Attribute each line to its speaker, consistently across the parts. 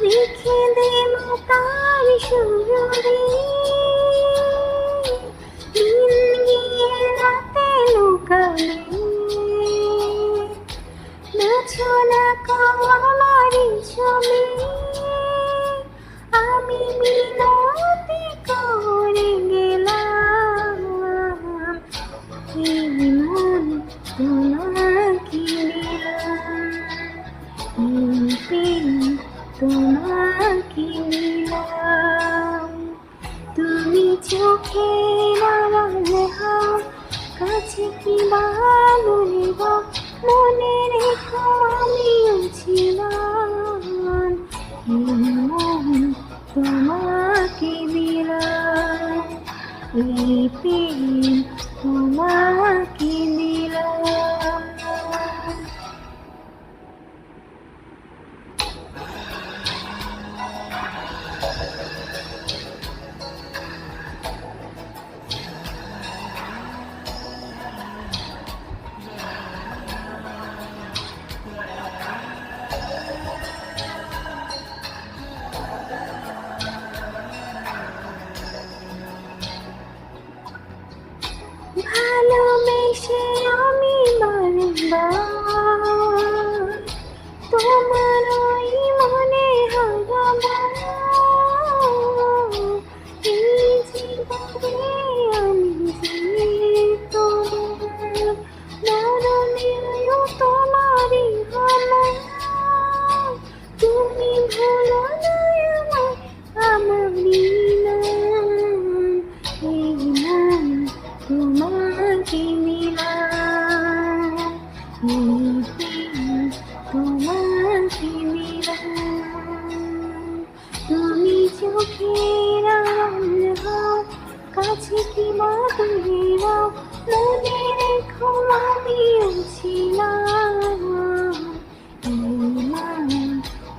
Speaker 1: লিখে দেব তার সুরে দিন গিয়ে রাতে লুকালে নাচো না আমারই ছবি আমি মিনতি করে গেলাম এই মন তোমাকে দিলাম এই প্রেম তোমাকে দিলাম তুমি চোখে আড়াল হও কাছে কি ভালো নেবা মনে রেখো আমিও ছিলাম এই মন তোমাকে দিলাম এই প্রেম তোমাকে দিলাম। ভালোবেসে আমি বারবার তোমার ওই মনে হারাবো এই জীবনে আমি যে তোমার মরণেও তোমারই হলো তুমি ভুলো না আমায় আমারই নাম এই নাম তোমাকে দিলাম এই প্রেম তোমাকে দিলাম তুমি চোখের আড়াল হও কাছে কি বা দূরে হও মনে রেখো আমিও ছিলাম এই নাম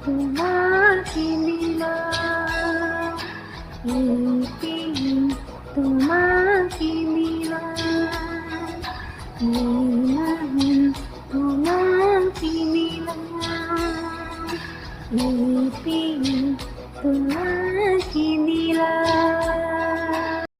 Speaker 1: তোমাকে দিলাম এই প্রেম তোমাকে দিলাম এই নাম তোমাকে দিলাম এই প্রেম তোমাকে